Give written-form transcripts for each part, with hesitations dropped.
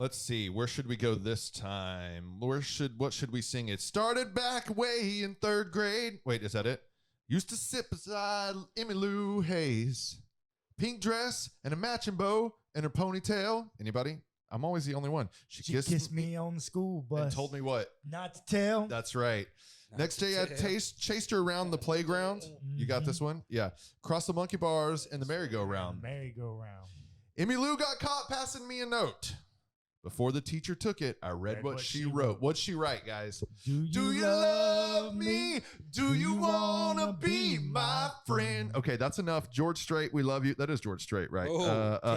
Let's see. Where should we go this time? What should we sing? It started back way in 3rd grade. Wait, is that it? Used to sit beside Emmylou Hayes. Pink dress and a matching bow and her ponytail. Anybody? I'm always the only one. She kissed me on the school bus. And told me what? Not to tell. That's right. Next day, I chased her around the playground. You got this one? Yeah. Crossed the monkey bars and the merry-go-round. Emmylou got caught passing me a note. Before the teacher took it, I read what she wrote. What'd she write, guys? Do you love me? Do you want to be my friend? Okay, that's enough. George Strait, we love you. That is George Strait, right?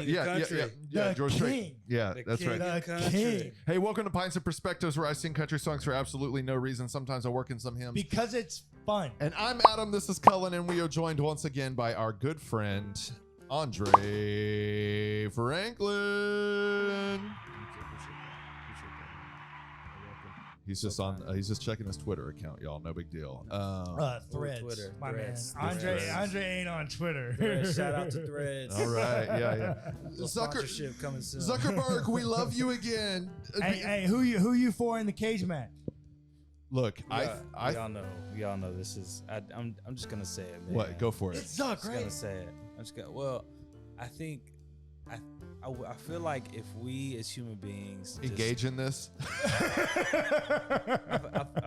Yeah, George Strait. Yeah, The that's king right. of country. Hey, welcome to Pints and Perspectives, where I sing country songs for absolutely no reason. Sometimes I work in some hymns. Because it's fun. And I'm Adam, this is Cullen, and we are joined once again by our good friend, Andre Franklin. He's just checking his Twitter account, y'all. No big deal. Threads. Twitter. My Threads. man. Andre ain't on Twitter. Threads. Shout out to Threads. All right. Yeah. Sponsorship coming soon. Zuckerberg, we love you again. Hey, who you for in the cage match? Look, we all know this is. I'm just gonna say it, man. What? Go for it. It's Zuck, I'm just right? gonna say it. I'm just gonna. Well, I think. I feel like if we as human beings engage in this, I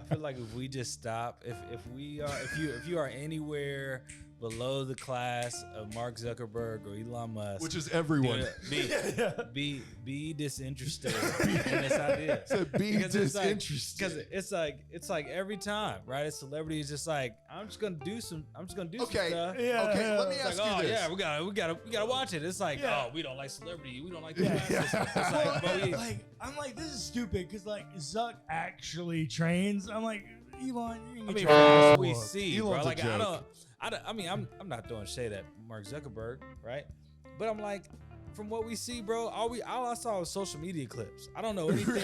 feel like if we just stop, if you are anywhere below the class of Mark Zuckerberg or Elon Musk, which is everyone, be disinterested in this idea. So be disinterested because it's like every time, right? A celebrity is just like, I'm just gonna do some stuff. Okay, let me ask you this. Yeah, we gotta watch it. It's like, oh, we don't like celebrity. We don't like the I'm like, this is stupid because like Zuck actually trains. I'm like, Elon, we see, Elon's bro. Like a I mean, I'm not throwing shade at Mark Zuckerberg, right? But I'm like, from what we see, bro, all I saw was social media clips. I don't know anything.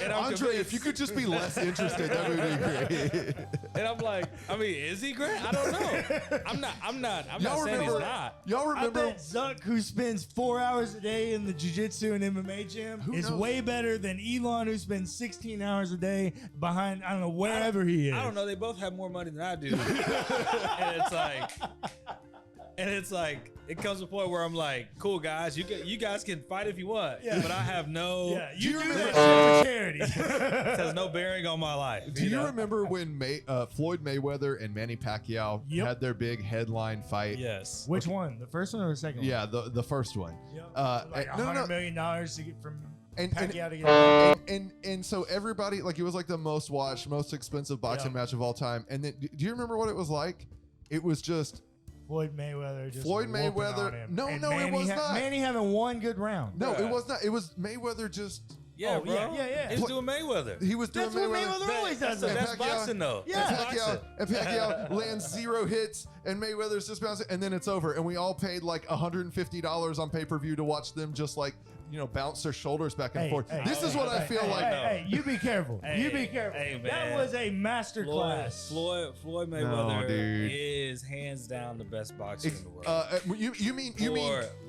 And Andre, if you could just be less interested, that would be great. And I'm like, I mean, is he great? I don't know. I'm not saying he's not. Y'all remember? I bet Zuck, who spends 4 hours a day in the jiu-jitsu and MMA gym, is way better than Elon, who spends 16 hours a day behind, I don't know, wherever he is. I don't know. They both have more money than I do. And it's like, it comes to a point where I'm like, cool, guys, you guys can fight if you want, but I have no. Yeah, you do that shit for charity. It has no bearing on my life. Do you remember when Floyd Mayweather and Manny Pacquiao had their big headline fight? Yes. Which one? The first one or the second one? Yeah, the first one. Yep. Like $100 million to get from Pacquiao to get and so everybody, like, it was like the most watched, most expensive boxing match of all time. And then, do you remember what it was like? It was just Floyd Mayweather. No, it was not. Manny having one good round. No, it was not. It was Mayweather just. Yeah, bro. Yeah. He was doing Mayweather. He was doing That's what Mayweather always does. That's boxing, though. Yeah. And Pacquiao lands 0 hits, and Mayweather's just bouncing, and then it's over. And we all paid like $150 on pay-per-view to watch them just like, bounce their shoulders back and forth. This is what I feel like. Hey, you be careful. You be careful. Hey, man. That was a master class. Floyd Mayweather is hands down the best boxer in the world. You mean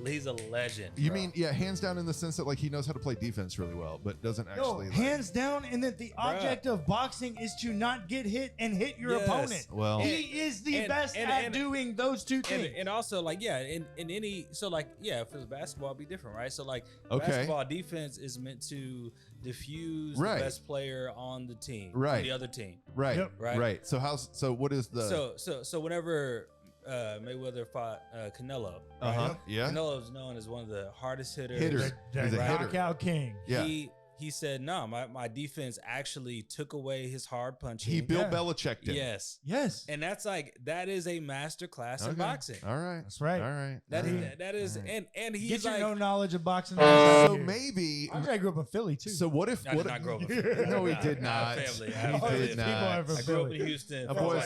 he's a legend. You mean hands down in the sense that like he knows how to play defense really well, but doesn't actually. Hands down, and that the object of boxing is to not get hit and hit your opponent. Well, he is the best at doing those two things. And also, like, in any, so like, if it was basketball, it'd be different, right? So like, basketball defense is meant to diffuse the best player on the team, on the other team, right. So what is the so whenever Mayweather fought Canelo, Canelo's known as one of the hardest hitters. He's a hitter. Knockout king. Yeah. He said, no, my defense actually took away his hard punching. He Bill Belichicked him. Yes. And that is a master class in boxing. All right. That's right. All right. That is, and he's get your no knowledge of boxing. So maybe Andre grew up in Philly too. So what if? I did not grow up in Philly. No, he did not. Family. He did not. I grew up in Houston. A boy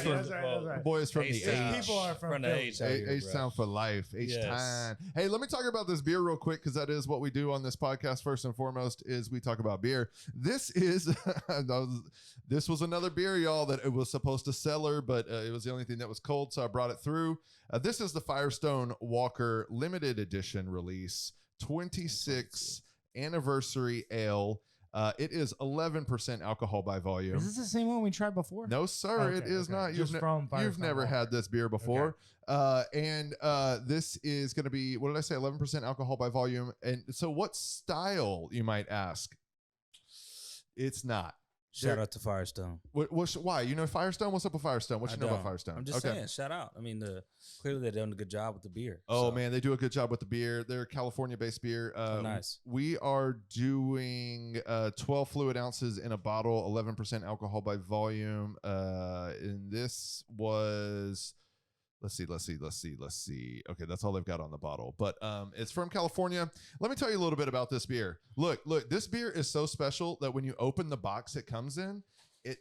is from the H. People are from the H. H-Town for life. H-Town. Hey, let me talk about this beer real quick, because that is what we do on this podcast. First and foremost is we talk about beer. This was another beer, y'all, that it was supposed to cellar, but it was the only thing that was cold, so I brought it through. This is the Firestone Walker limited edition release, 26 Anniversary Ale. It is 11% alcohol by volume. Is this the same one we tried before? No, sir, it is not. You've never had this beer before. And this is going to be, what did I say, 11% alcohol by volume. And so what style, you might ask? It's not. Shout out to Firestone. Why? You know Firestone? What's up with Firestone? What you know about Firestone? I'm just saying, shout out. I mean, clearly they're doing a good job with the beer. Oh, man, they do a good job with the beer. They're a California-based beer. Nice. We are doing 12 fluid ounces in a bottle, 11% alcohol by volume. And this was... Let's see. Okay, that's all they've got on the bottle. But it's from California. Let me tell you a little bit about this beer. Look, this beer is so special that when you open the box it comes in,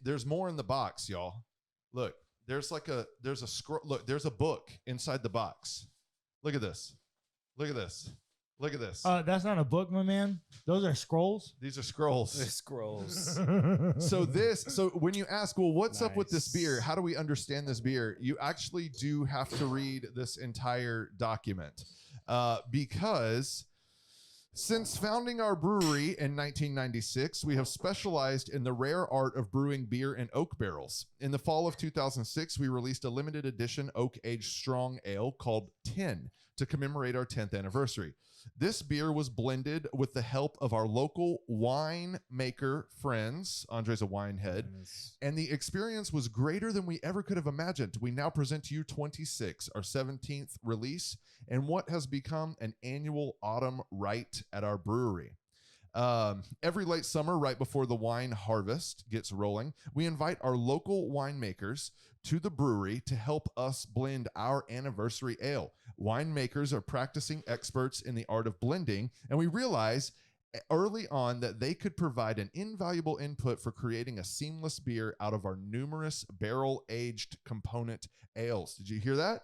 there's more in the box, y'all. Look, there's a scroll. Look, there's a book inside the box. Look at this. That's not a book, my man. Those are scrolls. These are scrolls. They're scrolls. So when you ask, well, what's up with this beer? How do we understand this beer? You actually do have to read this entire document because since founding our brewery in 1996, we have specialized in the rare art of brewing beer in oak barrels. In the fall of 2006, we released a limited edition oak-aged strong ale called 10 to commemorate our 10th anniversary. This beer was blended with the help of our local wine maker friends. Andre's a wine head. And the experience was greater than we ever could have imagined. We now present to you 26, our 17th release, and what has become an annual autumn rite at our brewery. Every late summer, right before the wine harvest gets rolling, we invite our local winemakers to the brewery to help us blend our anniversary ale. Winemakers are practicing experts in the art of blending, and we realize early on that they could provide an invaluable input for creating a seamless beer out of our numerous barrel-aged component ales. Did you hear that?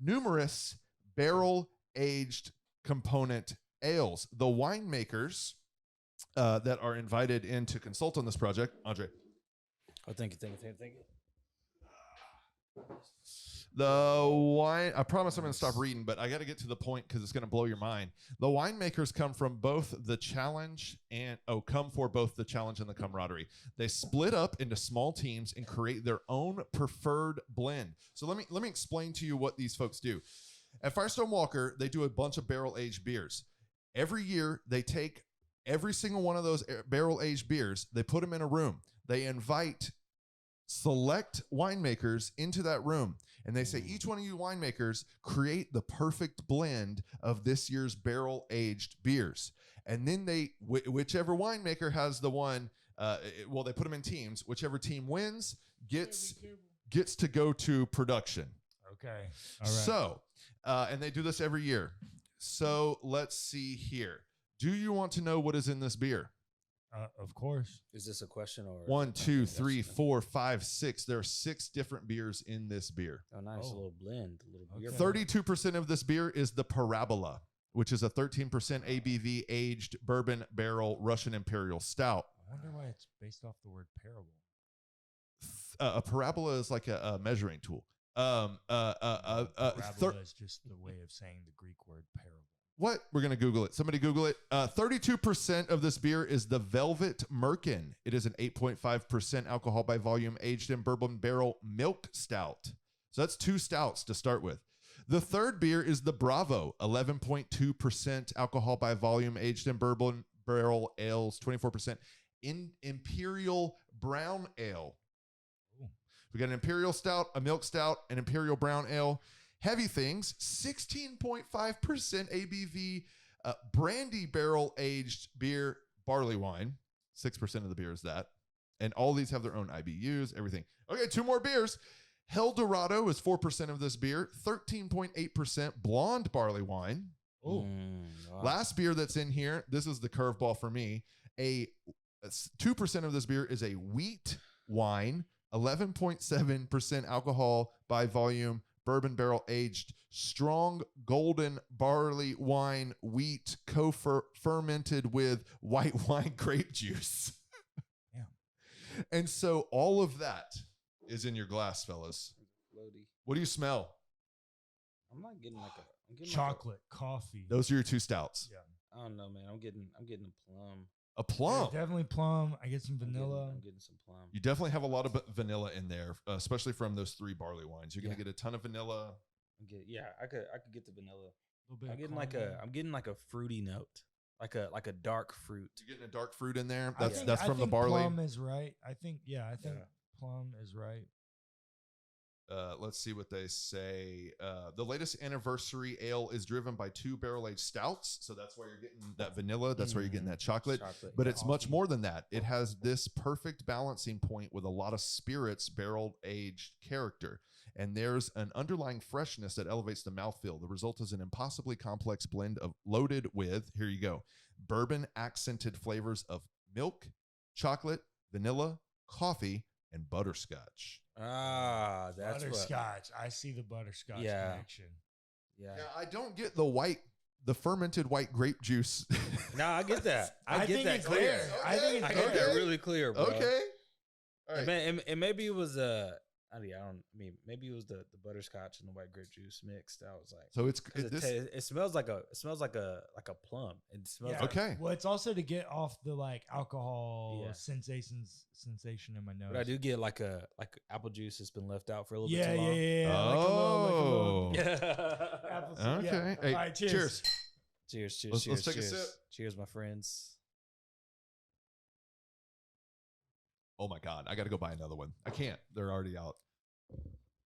Numerous barrel-aged component ales. The winemakers that are invited in to consult on this project, Andre. Oh, thank you. The wine, I promise I'm going to stop reading, but I got to get to the point because it's going to blow your mind. The winemakers come for both the challenge and the camaraderie. They split up into small teams and create their own preferred blend. So let me explain to you what these folks do. At Firestone Walker, they do a bunch of barrel-aged beers. Every year, they take every single one of those barrel-aged beers, they put them in a room. They invite select winemakers into that room, and they say, each one of you winemakers create the perfect blend of this year's barrel-aged beers. And then whichever winemaker has the one, they put them in teams. Whichever team wins gets to go to production. Okay. All right. So, and they do this every year. So let's see here. Do you want to know what is in this beer? Of course. Is this a question or 1, 2, 3, 4, 5, 6? There are 6 different beers in this beer. Oh, nice. A little blend. A little beer. 32% of this beer is the Parabola, which is a 13% ABV aged bourbon barrel Russian Imperial Stout. I wonder why it's based off the word parable. A parabola is like a measuring tool. Parabola is just the way of saying the Greek word parable. What? We're going to Google it. Somebody Google it. 32% of this beer is the Velvet Merkin. It is an 8.5% alcohol by volume aged in bourbon barrel milk stout. So that's 2 stouts to start with. The third beer is the Bravo, 11.2% alcohol by volume aged in bourbon barrel ales, 24% in Imperial Brown Ale. Ooh. We got an Imperial Stout, a Milk Stout, an Imperial Brown Ale. Heavy things, 16.5% ABV brandy barrel aged beer, barley wine. 6% of the beer is that. And all these have their own IBUs, everything. Okay, 2 more beers. Hell Dorado is 4% of this beer, 13.8% blonde barley wine. Oh, wow. Last beer that's in here, this is the curveball for me. 2% of this beer is a wheat wine, 11.7% alcohol by volume, bourbon barrel aged, strong golden barley wine, wheat fermented with white wine grape juice. Yeah. And so all of that is in your glass, fellas. Floaty. What do you smell? I'm not getting like a... Chocolate, coffee. Those are your 2 stouts. Yeah. I don't know, man. I'm getting a plum. A plum. Yeah, definitely plum. I get some vanilla. I'm getting some plum. You definitely have a lot of vanilla in there, especially from those 3 barley wines. You're gonna get a ton of vanilla. I could get the vanilla. A little bit I'm of getting like a fruity note, like a dark fruit. You're getting a dark fruit in there. I That's from the think barley. Plum is right. I think plum is right. Let's see what they say. The latest anniversary ale is driven by 2 barrel-aged stouts. So that's why you're getting that vanilla. That's why you're getting that chocolate. But it's much more than that. It has this perfect balancing point with a lot of spirits barrel-aged character. And there's an underlying freshness that elevates the mouthfeel. The result is an impossibly complex blend of loaded with, here you go, bourbon-accented flavors of milk, chocolate, vanilla, coffee, and butterscotch. Ah, that's butterscotch. I see the butterscotch connection. Yeah, I don't get the fermented white grape juice. No, I get that. I get that it's clear. there. I think it's I there. get that really clear, bro. Okay. All right. And maybe it was maybe it was the butterscotch and the white grape juice mixed. I was like, So it smells like a plum. It smells like, okay. Well, it's also to get off the like alcohol sensation in my nose. but I do get like apple juice that's been left out for a little bit Yeah, too long. yeah. Oh. Like a little apple juice. Okay. Yeah. Hey, All right, cheers. Cheers. Let's take a sip. Cheers, my friends. Oh my God. I got to go buy another one. I can't. They're already out.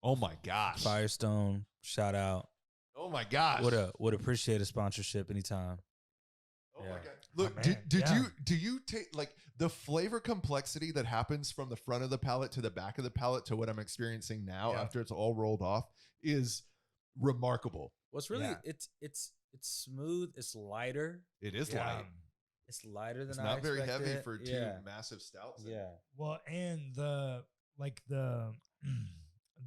Oh my gosh. Firestone, shout out. Oh my gosh. Would appreciate a sponsorship anytime. Oh Yeah. my God. Look, Oh, man. do you take like the flavor complexity that happens from the front of the palate to the back of the palate to what I'm experiencing now after it's all rolled off is remarkable. What's really it's smooth, it's lighter. It is Yeah. light. It's lighter than It's I not very expected. heavy for 2 Yeah. massive stouts. Yeah. Well, and the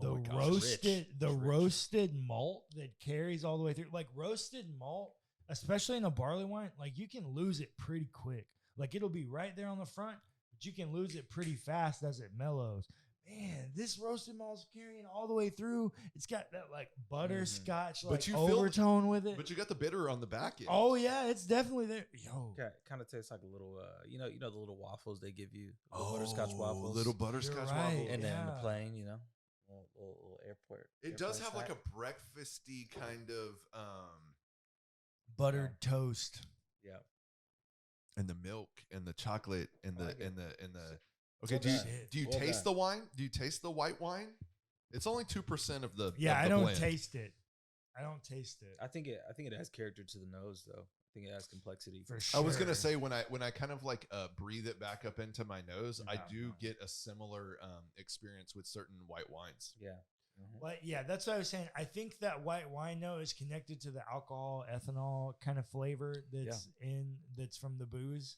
Oh my gosh, roasted rich. It's rich. roasted malt that carries all the way through. Like roasted malt, especially in a barley wine, like you can lose it pretty quick. Like it'll be right there on the front, but you can lose it pretty fast as it mellows. Man, this roasted malt's carrying all the way through. It's got that like butterscotch like you feel- overtone with it. But you got the bitter on the back end. Oh yeah, it's definitely there. Yo, Kind of tastes like a little you know the little waffles they give you, the butterscotch waffles. Little butterscotch You're right. waffles. and then the Yeah. plain, little airport. It does have snack. like a breakfasty kind of buttered toast. Yeah. and the milk and the chocolate and I the like it. and the Well okay, done. do you Well taste done. the wine? Do you taste the white wine? It's only 2% of the Yeah, of I the don't blend. taste it. I don't taste it. I think it has character to the nose though. I think it has complexity. For sure. I was gonna say when I kind of like breathe it back up into my nose, I Yeah. do get a similar experience with certain white wines. Yeah. Mhm. Well, yeah, that's what I was saying. I think that white wine note is connected to the alcohol, ethanol kind of flavor that's from the booze.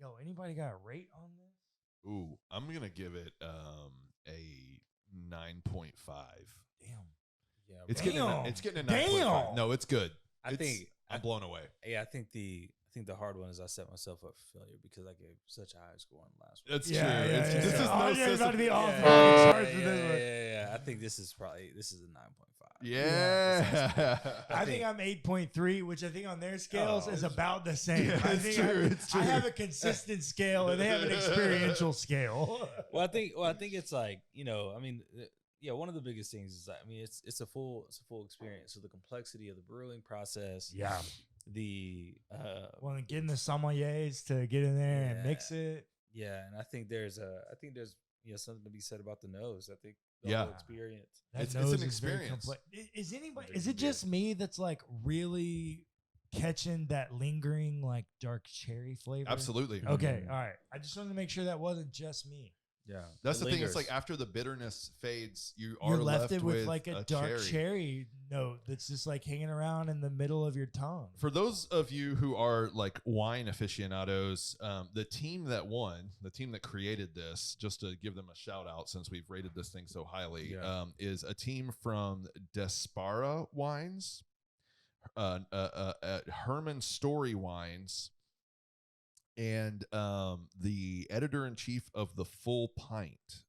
Yo, anybody got a rate on this? Ooh, I'm gonna give it a 9.5. Damn. Yeah. It's bro. getting a Damn. 9.5. No, it's good. I think I'm blown away. I think the hard one is I set myself up for failure because I gave such a high score on the last one. That's Yeah, true. yeah, It's yeah, just, yeah. this is Oh, no yeah, it's about to be system. off. Yeah, fucking charts with this one. yeah. I think this is a 9.5. Yeah. I think I'm 8.3, which I think on their scales Oh, is it's- about the same. Yeah, I it's think true, it's I true. have a consistent scale, and they have an experiential scale. Well, I think it's like one of the biggest things is that it's a full experience. So the complexity of the brewing process, Yeah. the Well, getting the sommeliers to get in there and mix it. and I think there's something to be said about the nose. I think the Yeah. whole experience. That It's an nose is very experience. complex. Is anybody? There's Is it just me that's like really catching that lingering like dark cherry flavor? Absolutely. Okay, all right. I just wanted to make sure that wasn't just me. Yeah, That's it the thing. It's lingers. like after the bitterness fades, you are You're left it with with like a dark cherry note that's just like hanging around in the middle of your tongue. For those of you who are like wine aficionados, the team that created this, just to give them a shout out since we've rated this thing so highly, is a team from Despara Wines, Herman Story Wines, and the editor-in-chief of the Full Pint.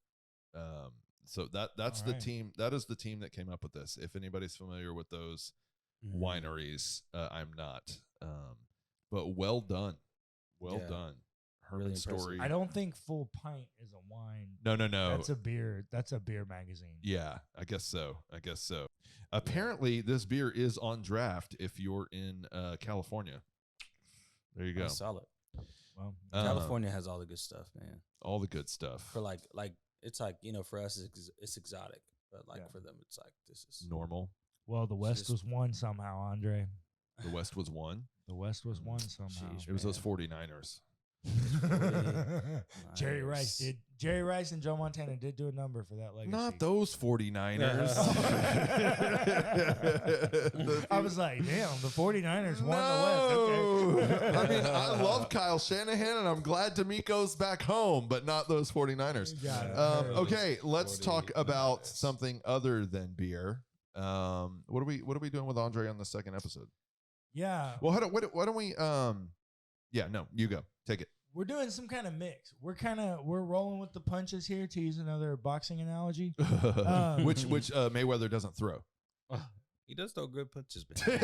So that's All the right. team. That is the team that came up with this. If anybody's familiar with those wineries, I'm not. But well done. Well Yeah. done. Really Herman's impressive. story. I don't think Full Pint is a wine. No. That's a beer. That's a beer magazine. Yeah, I guess so. Apparently, this beer is on draft if you're in California. There you go. That's solid. Well, California has all the good stuff, man. All the good stuff. For like it's like, you know, for us it's exotic, but like Yeah. for them it's like this is Normal. well, the West just- was won somehow, Andre. The West was one. The West was won somehow. Sheesh. It was Man. those 49ers. Jerry Rice Nice. did. Jerry Rice and Joe Montana did do a number for that legacy. Not those 49ers. I was like, damn, the 49ers won No. the West. Okay. I mean, I love Kyle Shanahan, and I'm glad D'Amico's back home, but not those 49ers. Got it. Okay, let's talk about 49ers. something other than beer. What are we doing with Andre on the second episode? Yeah. Well, why don't we? Yeah, no, you go. Take it. We're doing some kind of mix. We're rolling with the punches here, to use another boxing analogy. which Mayweather doesn't throw. He does throw good punches, man.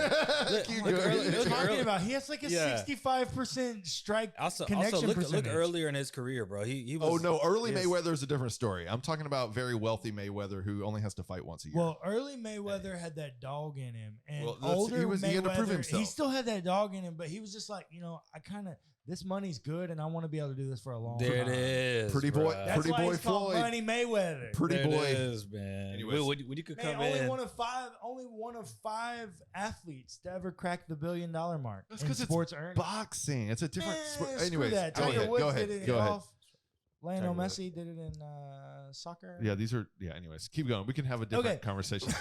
Keep Look going. early- What are you look talking early- about? He has like a Yeah. 65% strike Also connection look percentage. earlier in his career, bro. He was, Oh no, early Yes. Mayweather is a different story. I'm talking about very wealthy Mayweather who only has to fight once a year. Well, early Mayweather had that dog in him, and Well, that's- older he had to prove Mayweather, himself. he still had that dog in him, but he was just like, this money's good, and I want to be able to do this for a long There time. it is. Pretty boy- bruh. That's Pretty why boy he's called Floyd. Money Mayweather. Pretty There boy. it is, man. Anyways. When you could Man, come only in. one of five athletes to ever crack the $1 billion mark. That's in 'cause it's sports earnings. boxing. It's a different sport. Screw Anyways, that. go Tiger ahead. Woods Go ahead. did it in Go ahead. golf. Lionel Tiger Messi did it in soccer. Yeah, these are anyways. Keep going. We can have a different Okay. conversation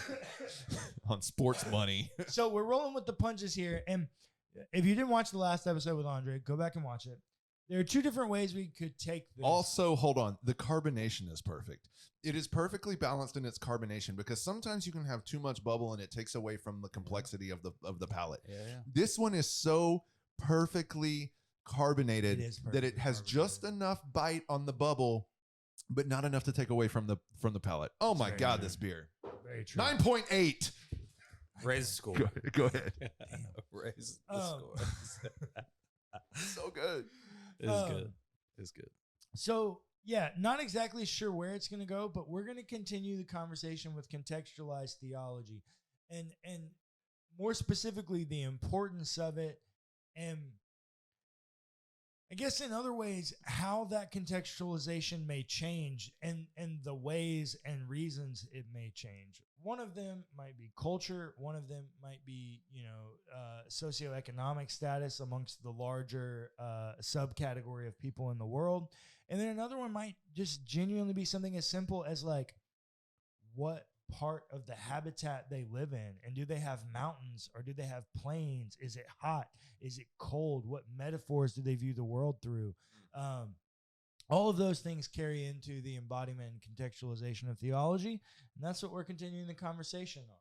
on sports money. So we're rolling with the punches here. And if you didn't watch the last episode with Andre, go back and watch it. There are two different ways we could take this. Also, hold on. The carbonation is perfect. It is perfectly balanced in its carbonation because sometimes you can have too much bubble and it takes away from the complexity of the palate. Yeah. This one is so perfectly carbonated It is that it perfectly has just carbonated. enough bite on the bubble, but not enough to take away from the palate. Oh my Very God, true. this beer. Very true. 9.8. Raise the score. Go ahead. Raise the Um, score. So good. It's good. It's good. So, yeah, not exactly sure where it's going to go, but we're going to continue the conversation with contextualized theology and more specifically the importance of it, and I guess in other ways how that contextualization may change and the ways and reasons it may change. One of them might be culture. One of them might be, socioeconomic status amongst the larger subcategory of people in the world. And then another one might just genuinely be something as simple as like what part of the habitat they live in, and do they have mountains or do they have plains? Is it hot? Is it cold? What metaphors do they view the world through? All of those things carry into the embodiment and contextualization of theology, and that's what we're continuing the conversation on.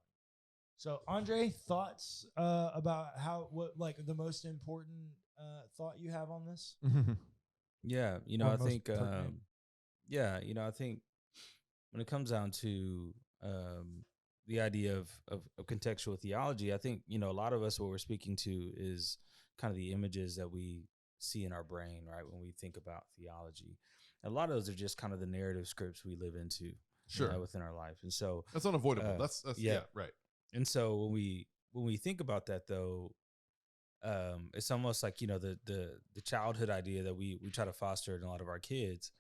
So, Andre, thoughts about what the most important thought you have on this? Yeah, Or I most think, pertinent. I think when it comes down to the idea of contextual theology, I think, a lot of us, what we're speaking to is kind of the images that we see in our brain, right? When we think about theology, and a lot of those are just kind of the narrative scripts we live into Sure. within our life. And so That's unavoidable. That's yeah. right. And so when we think about that, though, it's almost like, the childhood idea that we try to foster in a lot of our kids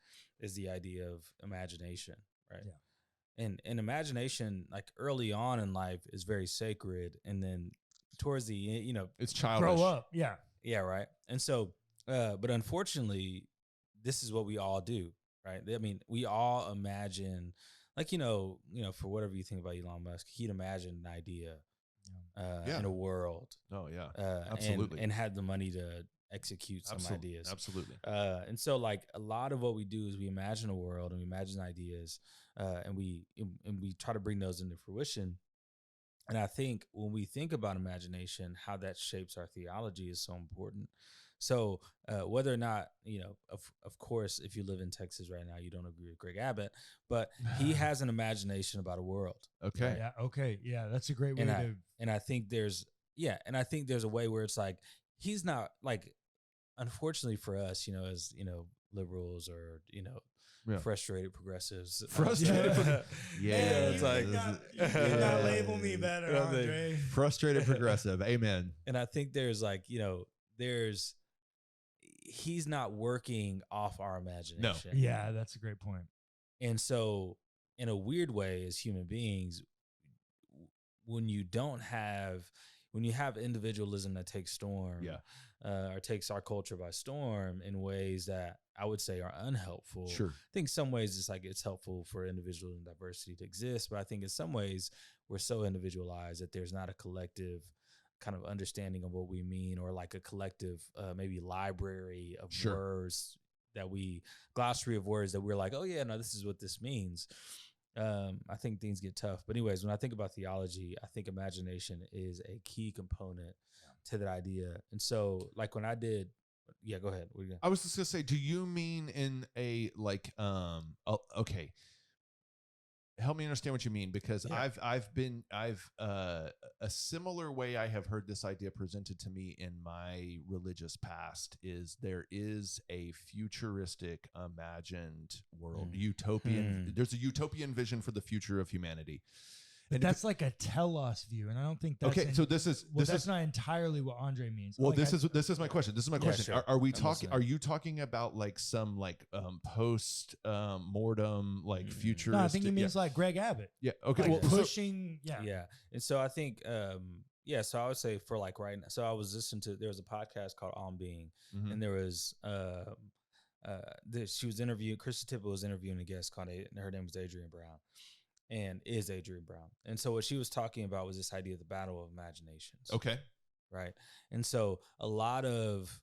is the idea of imagination, right? Yeah. And imagination, like early on in life, is very sacred, and then towards the end, It's childish. Grow up. Yeah. yeah, right. And so, but unfortunately, this is what we all do, right? I mean, we all imagine, like, for whatever you think about Elon Musk, he'd imagine an idea Yeah. in a world. Oh yeah. And- Absolutely. and had the money to execute some ideas. Absolutely. And so, like, a lot of what we do is we imagine a world and we imagine ideas, and we try to bring those into fruition. And I think when we think about imagination, how that shapes our theology is so important. So whether or not, of course, if you live in Texas right now, you don't agree with Greg Abbott, but he has an imagination about a world. Okay. Yeah. Okay. Yeah. That's a great way And to. and I think there's a way where it's like, he's not like, unfortunately for us, as liberals or Yeah. frustrated progressives. Frustrated. Yeah, it's like you cannot label me better, Andre. Frustrated progressive. Amen. And I think there's like, he's not working off our imagination. Yeah, that's a great point. And so in a weird way, as human beings, when you have individualism that takes storm, or takes our culture by storm in ways that I would say are unhelpful. Sure. I think some ways it's helpful for individual and diversity to exist, but I think in some ways we're so individualized that there's not a collective kind of understanding of what we mean, or like a collective maybe library of words glossary of words that we're like, oh yeah, no, this is what this means. I think things get tough. But anyways, when I think about theology, I think imagination is a key component to that idea. And so like when I did, go ahead. I was just gonna say, do you mean in a like okay. Help me understand what you mean, because a similar way I have heard this idea presented to me in my religious past is there is a futuristic imagined world, utopian. There's a utopian vision for the future of humanity. But that's like a telos view, and I don't think that's okay. So that's not entirely what Andre means. Well, this is my question. This is my question. Sure. Are we talking? Are you talking about like some like post mortem like futuristic? No, I think he means like Greg Abbott. Yeah. Okay. Like pushing. Yeah. And so I think so I would say for like right now. So I was listening to, there was a podcast called On Being, and there was she was interviewing, Krista Tippett was interviewing a guest called, and her name was Adrienne Brown. And is Adrienne Brown. And so what she was talking about was this idea of the battle of imaginations. Okay. Right. And so a lot of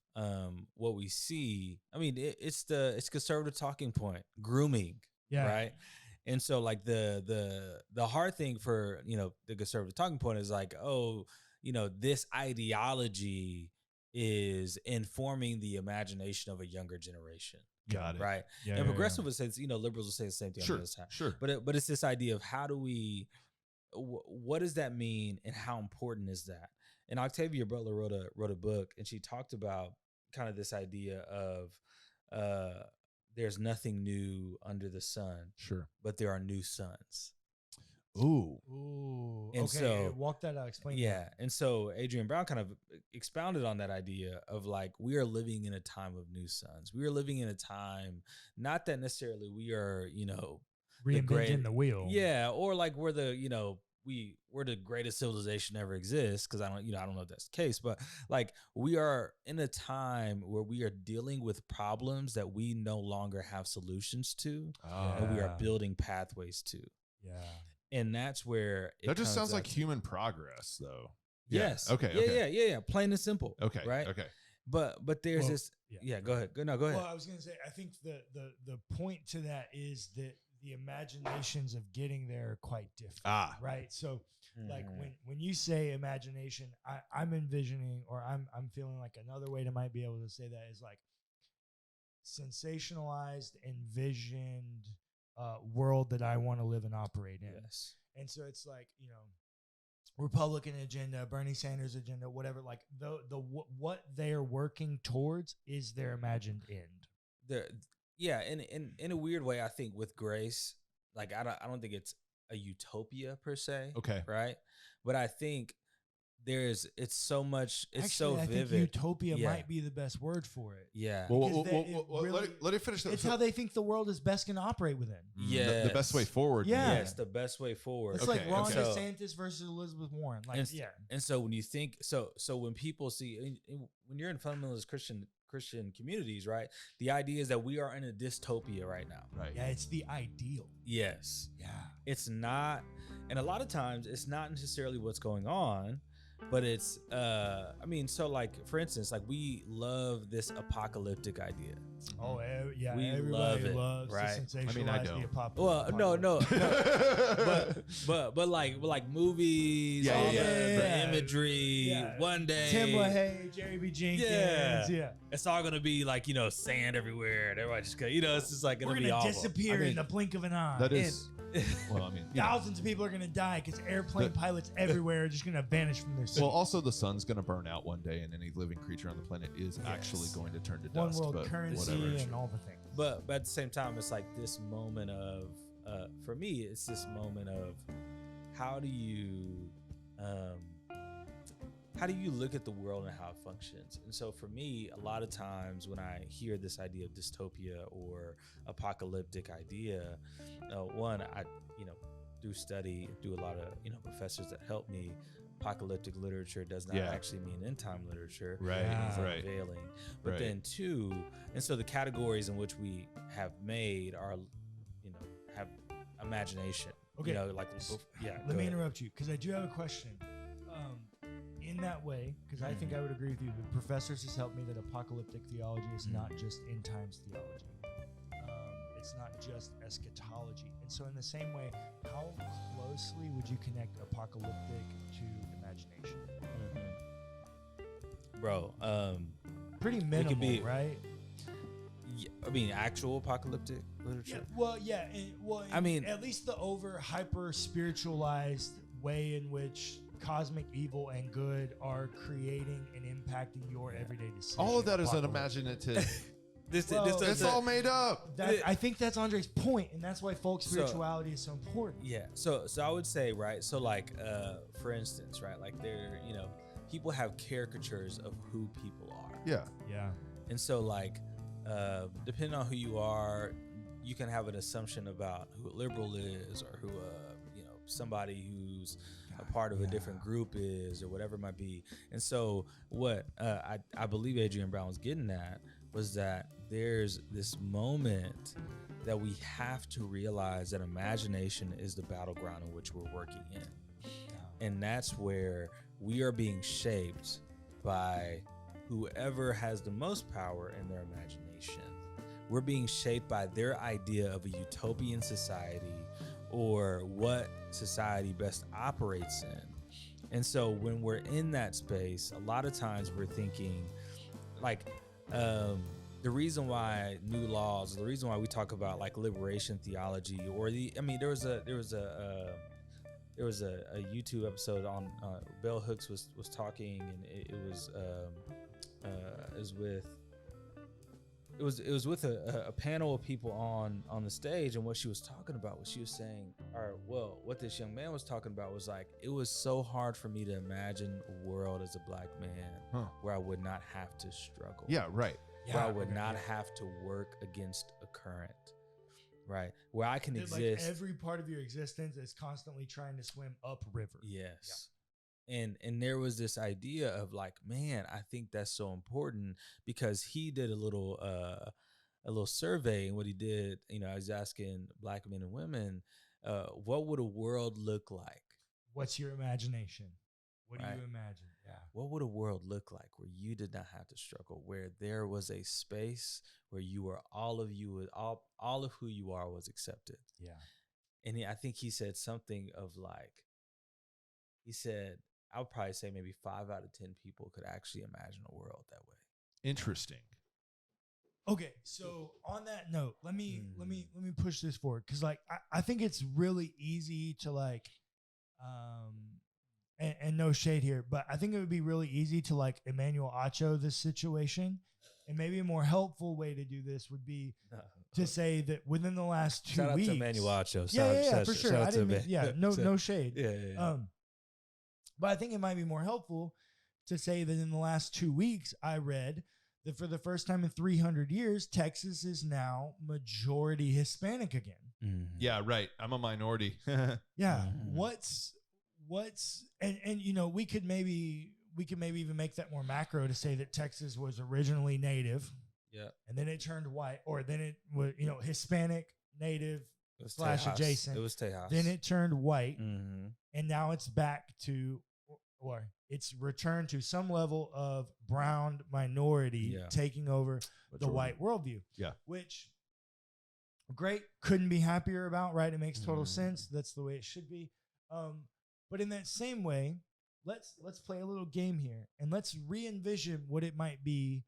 what we see, I mean, it's conservative talking point, grooming. Yeah. Right. And so like the hard thing for, the conservative talking point is like, this ideology is informing the imagination of a younger generation. Got it. Right. Yeah, and progressive would say, liberals will say the same thing. Sure. On this time. Sure. But it's this idea of how do we, what does that mean, and how important is that? And Octavia Butler wrote a book, and she talked about kind of this idea of there's nothing new under the sun. Sure. But there are new suns. Ooh. And okay. so Walk that out. Explain. Yeah. And so Adrienne Brown kind of expounded on that idea of like, we are living in a time of new suns. We are living in a time, not that necessarily we are, reinventing the wheel. Yeah. Or like we're we're the greatest civilization ever exists. Cause I don't know if that's the case, but like we are in a time where we are dealing with problems that we no longer have solutions to, and we are building pathways to. Yeah. And that's where that just sounds like human progress, though. Yes. Okay. Yeah. Plain and simple. Okay. Right. Okay. But there's this. Yeah. Go ahead. Go ahead. Well, I was gonna say, I think the point to that is that the imaginations of getting there are quite different. Right. So, like when you say imagination, I'm envisioning, or I'm feeling like another way to might be able to say that is like sensationalized, envisioned world that I want to live and operate in. Yes. And so it's like, Republican agenda, Bernie Sanders agenda, whatever, like what they are working towards is their imagined end. And in a weird way, I think with grace, like I don't think it's a utopia per se. Okay. Right. But I think it's so much, it's Actually, so I vivid. think utopia might be the best word for it. Yeah. Well, let it finish. It's how they think the world is best going to operate within. Yeah. The best way forward. Yeah. Yes, the best way forward. It's like Ron DeSantis versus Elizabeth Warren. Like, And so when you think, so when people see, when you're in fundamentalist Christian communities, right? The idea is that we are in a dystopia right now. Right. Yeah, it's the ideal. Yes. Yeah. It's not, and a lot of times it's not necessarily what's going on, but it's, so like, for instance, like we love this apocalyptic idea. Oh, yeah. We Everybody loves it, right? To sensationalize I don't. the apocalypse. Well, no. but like movies, the imagery, one day. Tim LaHaye, Jerry B. Jenkins. Yeah. It's all going to be like, sand everywhere. And everybody just go, it's just like going to be awful. Disappear in the blink of an eye. That is. Well, thousands of people are going to die because airplane pilots everywhere are just going to vanish from their course. Well, also the sun's going to burn out one day, and any living creature on the planet is actually going to turn to one dust. world but currency whatever. and all the things. But at the same time, it's like this moment of, for me, it's this moment of how do you look at the world and how it functions? And so for me, a lot of times when I hear this idea of dystopia or apocalyptic idea, one, I, do study, do a lot of, professors that help me. Apocalyptic literature does not actually mean end time literature. Right, It means right. unveiling. But then two, and so the categories in which we have made are, have imagination. Okay. Let me interrupt you because I do have a question. In that way, because I think I would agree with you. The professors has helped me that apocalyptic theology is not just end times theology. It's not just eschatology. And so in the same way, how closely would you connect apocalyptic to imagination? Bro, pretty minimal, be, right? Yeah, I mean, actual apocalyptic literature. I mean, at least the over hyper spiritualized way in which cosmic evil and good are creating and impacting your everyday decisions. All of that is an imaginative. It's all made up. I think that's Andre's point, and that's why folk spirituality is so important. Yeah. So I would say, right. So like, for instance, right, like people have caricatures of who people are. Yeah. Yeah. And so like, depending on who you are, you can have an assumption about who a liberal is or who somebody who's a part of a different group is or whatever it might be. And so what I believe Adrian Brown was getting at was that there's this moment that we have to realize that imagination is the battleground in which we're working in. And that's where we are being shaped by whoever has the most power in their imagination. We're being shaped by their idea of a utopian society or what society best operates in. And so when we're in that space, a lot of times we're thinking like, the reason why new laws, the reason why we talk about like liberation theology, or there was a YouTube episode on Bell Hooks was talking, and it was with a panel of people on the stage, and what she was talking about was she was saying, what this young man was talking about was like, it was so hard for me to imagine a world as a black man where I would not have to struggle. Yeah, right. Where I would not have to work against a current, right? Where I can exist. Like every part of your existence is constantly trying to swim upriver. Yes. Yeah. And there was this idea of like, man, I think that's so important, because he did a little survey, and what he did, I was asking black men and women, what would a world look like? What's your imagination? What do you imagine? Yeah. What would a world look like where you did not have to struggle, where there was a space where you were all of who you are was accepted? Yeah. And I think he said something of like, he said, I would probably say maybe 5 out of 10 people could actually imagine a world that way. Interesting. Okay, so on that note, let me push this forward, because like I think it's really easy to like, and no shade here, but I think it would be really easy to like Emmanuel Acho this situation, and maybe a more helpful way to do this would be to say that within the last 2 weeks. Shout out to Emmanuel Acho. Yeah, for sure. I didn't mean, no shade. Yeah. But I think it might be more helpful to say that in the last 2 weeks, I read that for the first time in 300 years, Texas is now majority Hispanic again. Mm-hmm. Yeah, right. I'm a minority. Yeah. Mm-hmm. What's we could maybe even make that more macro to say that Texas was originally native. Yeah. And then it turned white, or then it was, Hispanic, native / adjacent. It was Tejas. Then it turned white. Mm-hmm. And now it's back to, or it's returned to some level of brown minority taking over the white worldview. Yeah. Which, great, couldn't be happier about, right? It makes total sense. That's the way it should be. But in that same way, let's play a little game here, and let's re-envision what it might be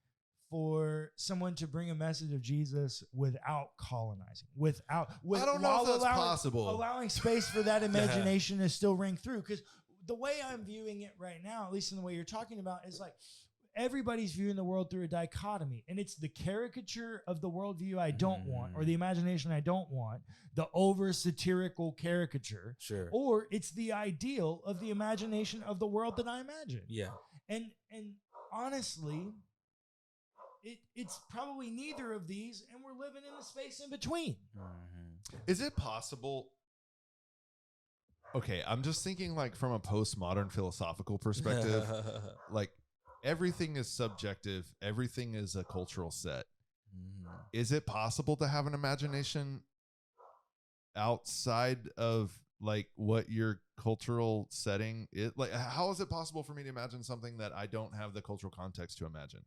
for someone to bring a message of Jesus without colonizing, I don't know if that's possible. allowing space for that imagination to still ring through. Because the way I'm viewing it right now, at least in the way you're talking about, is like everybody's viewing the world through a dichotomy, and it's the caricature of the worldview I don't want, or the imagination I don't want, the over satirical caricature, Sure. or it's the ideal of the imagination of the world that I imagine. Yeah. And honestly, it's probably neither of these, and we're living in the space in between. Is it possible? Okay, I'm just thinking like from a postmodern philosophical perspective, like everything is subjective, everything is a cultural set. Is it possible to have an imagination outside of like what your cultural setting is? Like, how is it possible for me to imagine something that I don't have the cultural context to imagine?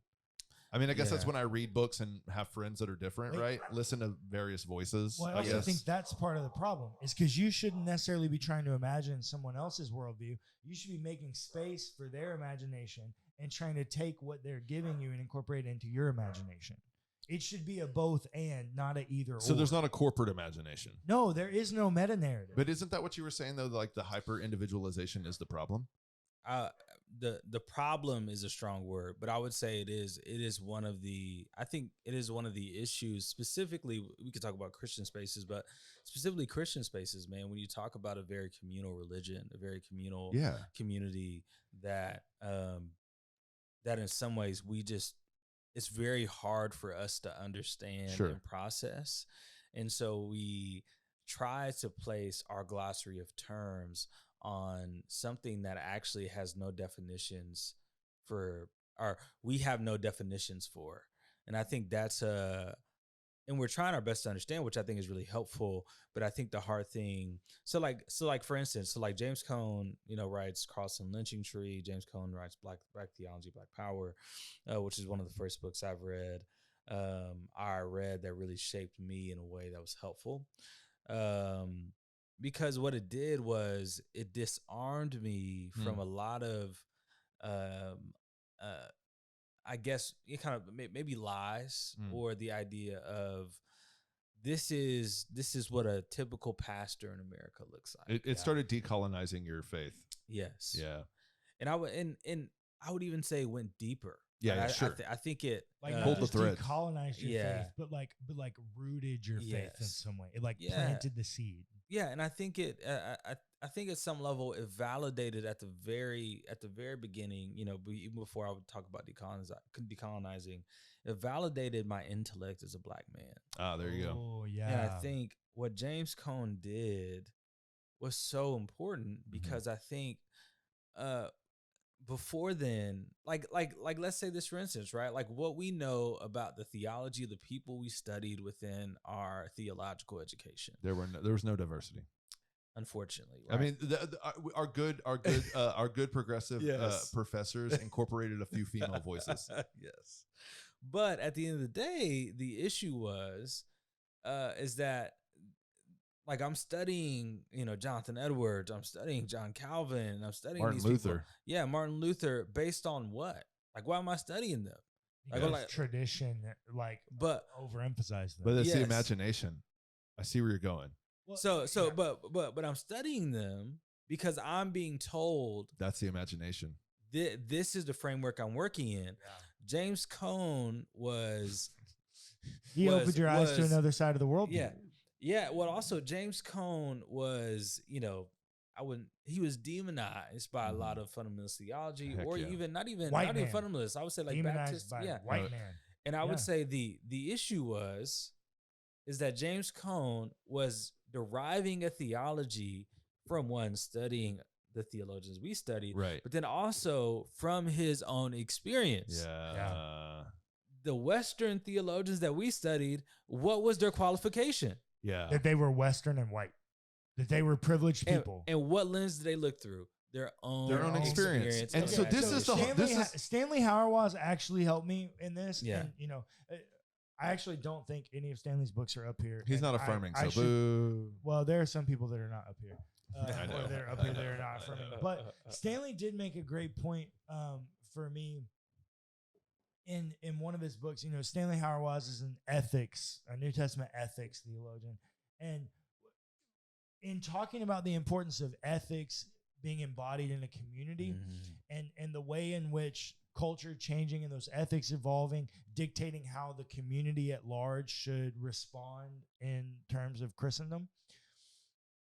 I mean, I guess that's when I read books and have friends that are different, right? Listen to various voices. Well, I also think that's part of the problem, is because you shouldn't necessarily be trying to imagine someone else's worldview. You should be making space for their imagination and trying to take what they're giving you and incorporate it into your imagination. It should be a both and, not a either or. So there's not a corporate imagination. No, there is no meta narrative. But isn't that what you were saying, though? Like the hyper individualization is the problem? The problem is a strong word, but I would say it is one of the, I think it is one of the issues. Specifically, we could talk about Christian spaces, but specifically Christian spaces, man, when you talk about a very communal religion, a very communal community that that in some ways it's very hard for us to understand and process. And so we try to place our glossary of terms on something that actually has no definitions for, or we have no definitions for. And I think that's and we're trying our best to understand, which I think is really helpful. But I think the hard thing, so like for instance, James Cone, writes Cross and Lynching Tree. James Cone writes Black Theology, Black Power, which is one of the first books I've read. I read that really shaped me in a way that was helpful. Because what it did was it disarmed me from a lot of, I guess, it kind of maybe lies or the idea of this is what a typical pastor in America looks like. It started decolonizing your faith. Yes. Yeah. And I would even say it went deeper. Yeah, sure. I think it pulled the thread. Decolonized your faith, but like rooted your faith in some way. It planted the seed. Yeah, and I think I think at some level it validated at the very beginning, even before I would talk about decolonizing, it validated my intellect as a Black man. Ah, there you go. Oh, yeah. And I think what James Cone did was so important because I think before then, like let's say this for instance, right? Like what we know about the theology of the people we studied within our theological education. There was no diversity. Unfortunately, right? I mean, our good progressive professors incorporated a few female voices. Yes, but at the end of the day, the issue is that, like, I'm studying, Jonathan Edwards, I'm studying John Calvin, I'm studying Martin these Luther. People. Yeah, Martin Luther, based on what? Like, why am I studying them? Because tradition, but overemphasize them. But it's the imagination. I see where you're going. Well, but I'm studying them because I'm being told that's the imagination. This is the framework I'm working in. Yeah. James Cone was opened your eyes to another side of the world. Yeah. Yeah. Well, also James Cone was, he was demonized by a lot of fundamentalist theology, even not even fundamentalists. I would say like demonized Baptist, white man. And I would say the issue is that James Cone was deriving a theology from one studying the theologians we studied, right? But then also from his own experience. Yeah. The Western theologians that we studied, what was their qualification? Yeah. That they were Western and white. That they were privileged people. And what lens did they look through? Their own experience. And so this is Stanley Hauerwas actually helped me in this. Yeah. And, I actually don't think any of Stanley's books are up here. He's not affirming, boo. Well, there are some people that are not up here. I know. Or they're up here, they're not affirming. But Stanley did make a great point for me in one of his books. Stanley Hauerwas is a New Testament ethics theologian. And in talking about the importance of ethics being embodied in a community, Mm-hmm. and the way in which culture changing and those ethics evolving, dictating how the community at large should respond in terms of Christendom.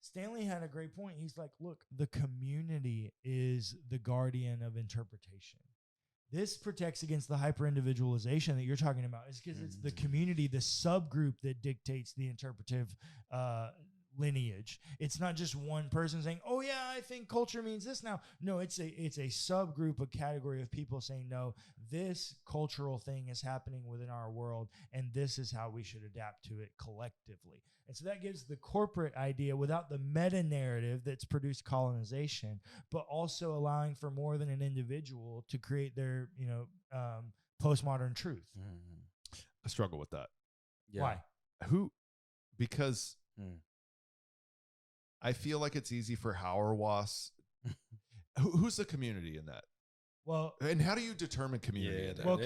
Stanley had a great point. He's like, look, the community is the guardian of interpretation. This protects against the hyper-individualization that you're talking about. It's because it's the community, the subgroup that dictates the interpretive lineage. It's not just one person saying, oh yeah, I think culture means this now. No, it's a subgroup, a category of people saying, no, this cultural thing is happening within our world, and this is how we should adapt to it collectively. And so that gives the corporate idea without the meta-narrative that's produced colonization, but also allowing for more than an individual to create their, postmodern truth. Mm-hmm. I struggle with that. Yeah. Why? Because I feel like it's easy for Hauerwas. Who's the community in that? Well, and how do you determine community in that? well,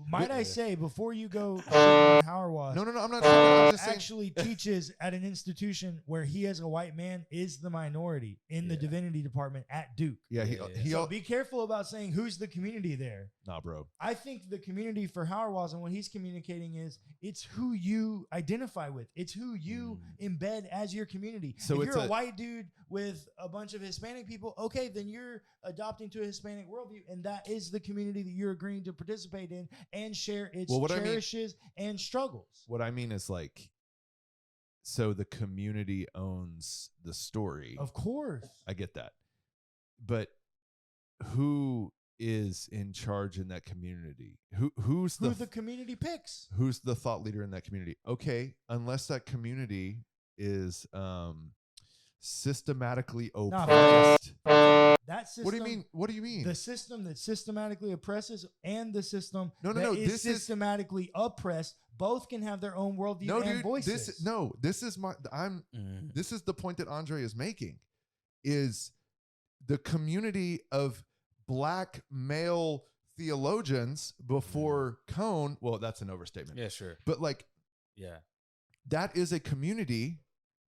might I Yeah. say, before you go on Hauerwas, No, I'm not. I'm just saying. actually teaches at an institution where he, as a white man, is the minority in the divinity department at Duke. Yeah, So be careful about saying who's the community there. Nah, bro. I think the community for Hauerwas and what he's communicating is it's who you identify with. It's who you embed as your community. So if it's you're a white dude with a bunch of Hispanic people, okay, then you're adopting to a Hispanic worldview, and that is the community that you're agreeing to participate in and share its cherishes and struggles. What I mean is like, so the community owns the story. Of course. I get that. But who is in charge in that community? Who's the community picks? Who's the thought leader in that community? Okay, unless that community is systematically oppressed. That system, What do you mean? The system that systematically oppresses and the system no. that is This systematically oppressed, both can have their own worldview and voices. This is the point that Andre is making, is the community of black male theologians before Cone. Well, that's an overstatement. Yeah, sure. But that is a community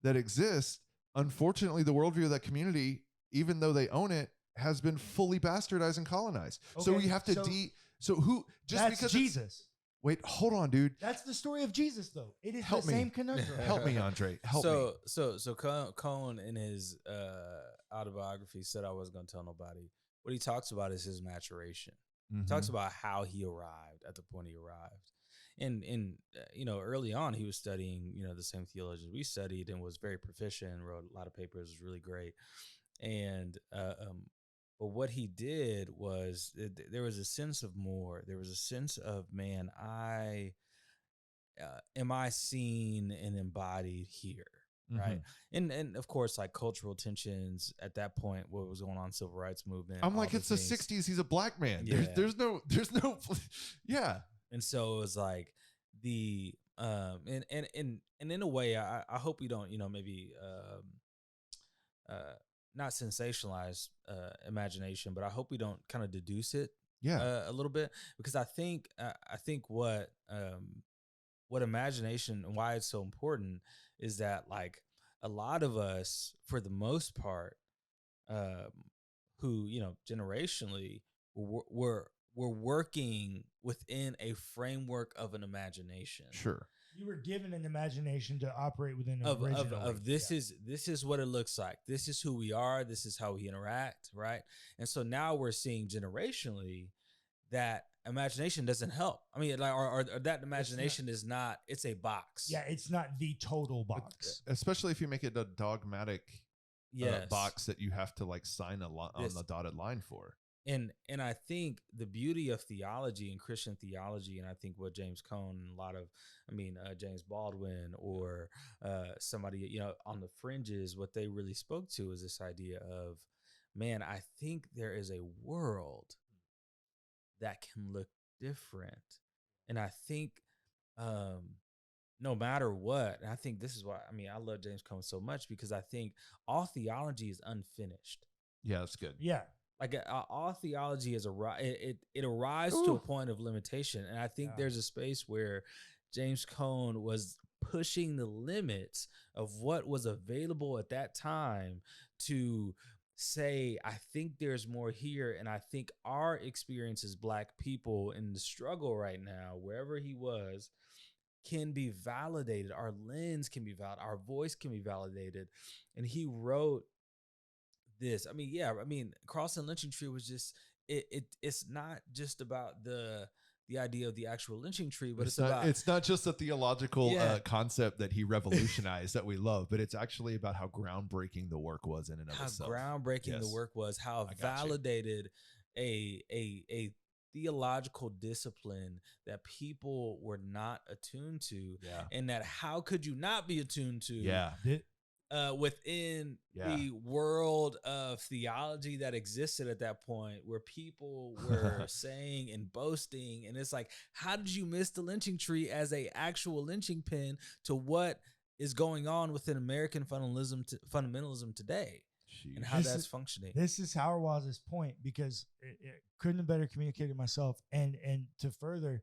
that exists. Unfortunately, the worldview of that community, even though they own it, has been fully bastardized and colonized. Okay, so we have to because Jesus. Wait, hold on, dude. That's the story of Jesus, though. It is same conundrum. Help me, Andre. Help me. So Cohen in his autobiography said I wasn't going to tell nobody. What he talks about is his maturation. Mm-hmm. He talks about how he arrived at the point he arrived. And early on, he was studying, the same theology we studied and was very proficient and wrote a lot of papers, was really great. And, but what he did was there was a sense of more. There was a sense of, man, am I seen and embodied here? Right. And of course, like cultural tensions at that point, what was going on, civil rights movement. I'm like, it's the 60s. He's a black man. Yeah. There's no, yeah. And so it was like and in a way, I hope we don't, maybe not sensationalize imagination, but I hope we don't kind of deduce it a little bit, because I think what imagination and why it's so important is that, like, a lot of us, for the most part, who, generationally we're working within a framework of an imagination. Sure. You were given an imagination to operate within an this is what it looks like. This is who we are. This is how we interact, right? And so now we're seeing generationally that imagination doesn't help. I mean, like, or that imagination is not. It's a box. Yeah, it's not the total box. Especially if you make it a dogmatic box that you have to like sign on the dotted line for. And I think the beauty of theology and Christian theology, and I think what James Cone and James Baldwin or somebody, on the fringes, what they really spoke to is this idea of, man, I think there is a world that can look different. And I think no matter what, and I think this is why, I love James Cone so much, because I think all theology is unfinished. Yeah, that's good. Yeah. Like all theology is it arrives to a point of limitation, and I think there's a space where James Cone was pushing the limits of what was available at that time to say, I think there's more here. And I think our experience as Black people in the struggle right now, wherever he was, can be validated. Our lens can be validated. Our voice can be validated. And he wrote this. I mean, Crossing Lynching Tree was just, it's not just about the idea of the actual lynching tree, but it's not just a theological Yeah. concept that he revolutionized that we love, but it's actually about how groundbreaking the work was in and of how itself. groundbreaking the Yes. work was, how I got you. validated a theological discipline that people were not attuned to, Yeah. and that how could you not be attuned to? Yeah. Within Yeah. the world of theology that existed at that point, where people were saying and boasting, and it's like, how did you miss the lynching tree as a actual lynching pin to what is going on within American fundamentalism today, and how that's functioning? This is Howard Waz's point, because it couldn't have better communicated myself. And to further,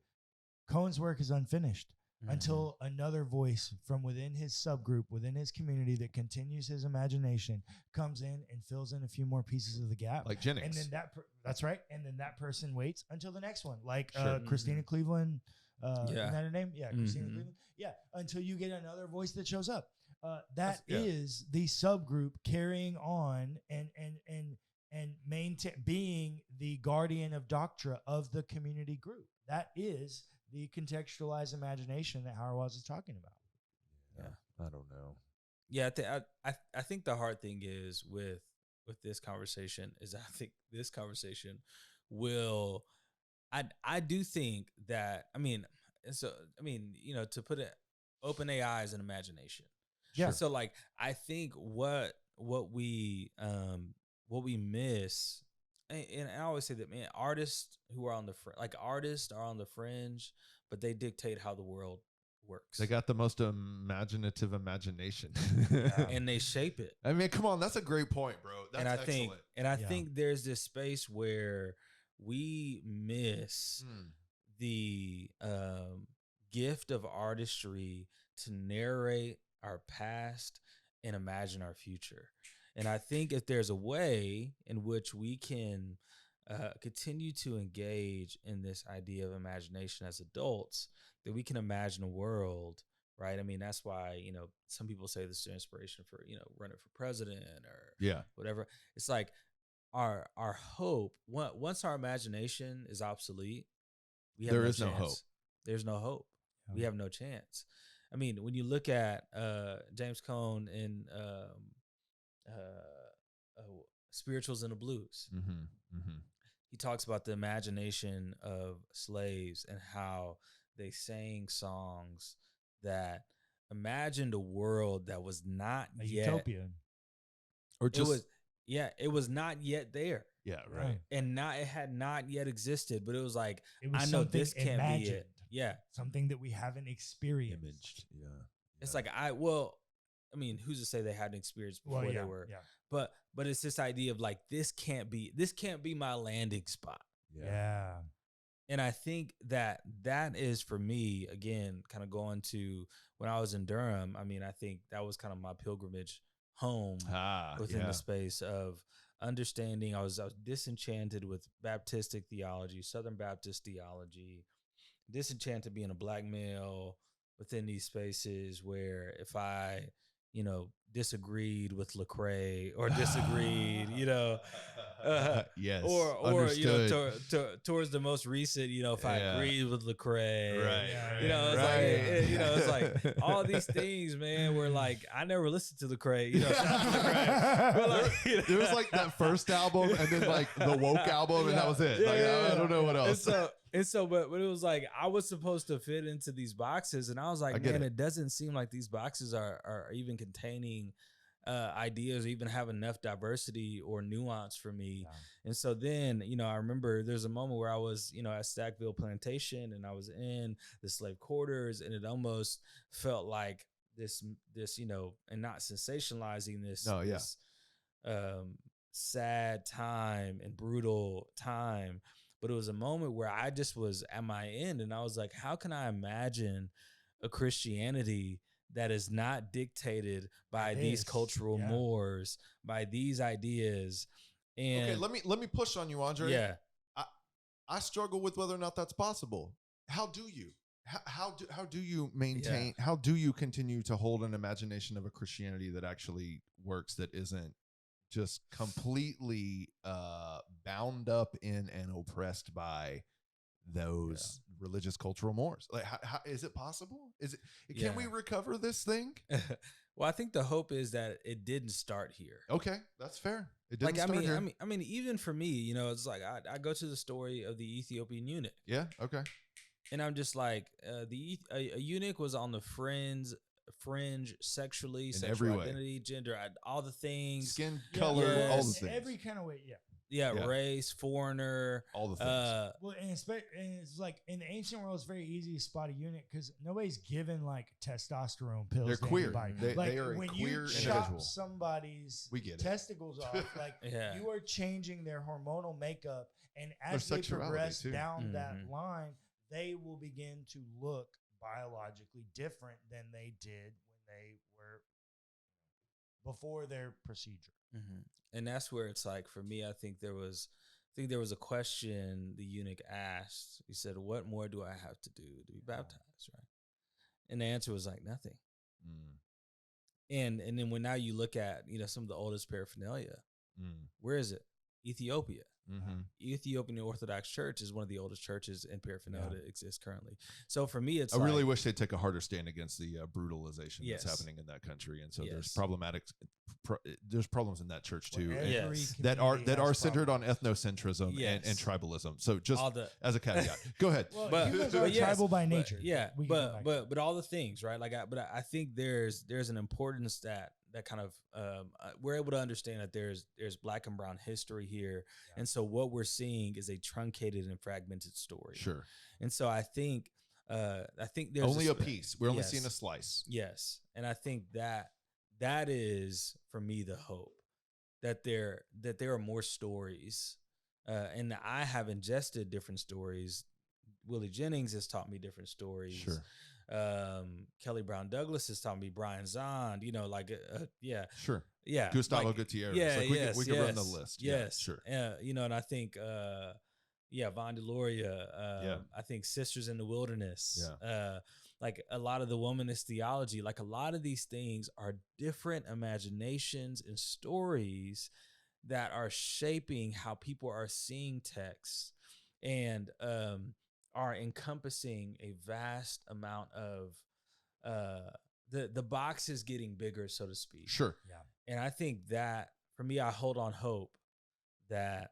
Cohen's work is unfinished until another voice from within his subgroup, within his community that continues his imagination, comes in and fills in a few more pieces of the gap. Like Jennings. And then that's right. And then that person waits until the next one. Like Sure. Christina Cleveland. Isn't that her name? Yeah, Christina Mhm. Cleveland. Yeah, until you get another voice that shows up. That Yeah. is the subgroup carrying on and maintain, being the guardian of doctrine of the community group. That is the contextualized imagination that Howard Waz is talking about. Yeah. I don't know. Yeah, I think the hard thing is with this conversation is, I think this conversation will, I do think that, to put it, open AI is an imagination. Yeah. So like, I think what we miss, and I always say that, man, artists who are on the artists are on the fringe, but they dictate how the world works. They got the most imaginative imagination. And they shape it. I mean, come on, that's a great point, bro. That's excellent. I think there's this space where we miss the gift of artistry to narrate our past and imagine our future. And I think if there's a way in which we can continue to engage in this idea of imagination as adults, that we can imagine a world, right? I mean, that's why, some people say this is inspiration for, running for president or whatever. It's like our hope, once our imagination is obsolete, there is no hope. There's no hope. Yeah. We have no chance. I mean, when you look at James Cone in Spirituals in the Blues, he talks about the imagination of slaves and how they sang songs that imagined a world that was not a yet utopia, or just it was not yet there. Yeah, right. And it had not yet existed, but it was like, it was I know this can't imagined, be it. Yeah, something that we haven't experienced. Imaged. Yeah. It's like who's to say they hadn't experienced before they were? Yeah. But it's this idea of like, this can't be my landing spot. Yeah. And I think that is, for me, again, kind of going to when I was in Durham. I mean, I think that was kind of my pilgrimage home within the space of understanding. I was disenchanted with Baptistic theology, Southern Baptist theology, disenchanted being a Black male within these spaces where if I, disagreed with Lecrae or disagreed, yes, or towards the most recent, if I agreed with Lecrae, right, it's like all these things, man. Where like I never listened to Lecrae, there was like that first album and then like the woke album, and that was it. I don't know what else. And so, but it was like I was supposed to fit into these boxes, and I was like, man, it doesn't seem like these boxes are even containing ideas, or even have enough diversity or nuance for me. Yeah. And so then, I remember there's a moment where I was, at Stackville Plantation, and I was in the slave quarters, and it almost felt like this, and not sensationalizing this, this sad time and brutal time. But it was a moment where I just was at my end, and I was like, how can I imagine a Christianity that is not dictated by these cultural mores, by these ideas. And okay, let me push on you, Andre. Yeah. I struggle with whether or not that's possible. How do you? How do you maintain? How do you continue to hold an imagination of a Christianity that actually works, that isn't just completely bound up in and oppressed by those religious cultural mores? Like, how is it possible? Is it? Can we recover this thing? Well, I think the hope is that it didn't start here. Okay, that's fair. It didn't start here. I mean, even for me, you know, it's like I go to the story of the Ethiopian eunuch. Yeah. Okay. And I'm just like, a eunuch was on the fringe sexually, In sexual every way. identity, gender, all the things, Skin color, all the things. Every kind of way, yeah, race, foreigner, all the things. Well, and it's like in the ancient world, it's very easy to spot a eunuch because nobody's given like testosterone pills. They're to queer. anybody. They are a when queer you individual. chop somebody's We get it. testicles off, like you are changing their hormonal makeup, and as Their they sexuality, progress too. down that line, they will begin to look biologically different than they did when they were before their procedure. And that's where it's like, for me, I think there was a question the eunuch asked. He said, "What more do I have to do to be baptized?" Right? And the answer was like nothing. And then when now you look at, you know, some of the oldest paraphernalia, where is it? Ethiopia. Ethiopian Orthodox Church is one of the oldest churches in paraphernalia that exists currently. So for me, it's I really wish they'd take a harder stand against the brutalization that's Yes. happening in that country, and so Yes. there's problems in that church too, and Yes. that are community has centered on problems. ethnocentrism Yes. and tribalism. So just all the as a caveat, go ahead. Well, But- humans but are yes, tribal by but- nature. yeah, We can come back to but all the things, right? Like, I think there's an importance that kind of we're able to understand that there's black and brown history here, and so what we're seeing is a truncated and fragmented story. Sure. And so I think there's Only a piece. We're only Yes. seeing a slice. Yes, and I think that is for me the hope that there are more stories, and I have ingested different stories. Willie Jennings has taught me different stories. Sure. Kelly Brown Douglas has taught me Brian Zond. You know, like Sure. yeah, Gustavo like, Gutierrez. Yeah, Like we could run the list. Yes, Yeah, sure. You know, and I think Von Deloria. I think Sisters in the Wilderness. Yeah. Like a lot of the womanist theology, like a lot of these things are different imaginations and stories that are shaping how people are seeing texts, and are encompassing a vast amount of the box is getting bigger, so to speak. Sure. And I think that for me, I hold on hope that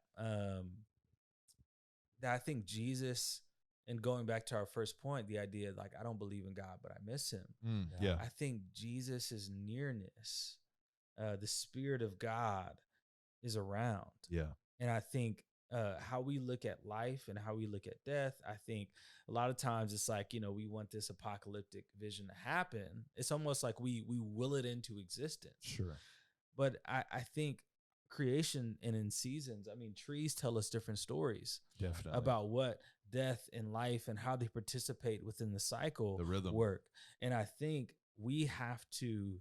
I think Jesus, and going back to our first point, the idea like I don't believe in God, but I miss him. Yeah. I think Jesus' nearness, the Spirit of God is around. Yeah. And I think how we look at life and how we look at death, I think a lot of times it's like, you know, we want this apocalyptic vision to happen. It's almost like we will it into existence. Sure. But I think creation and in seasons, I mean, trees tell us different stories Definitely. about what death and life and how they participate within the cycle, The rhythm. work. And I think we have to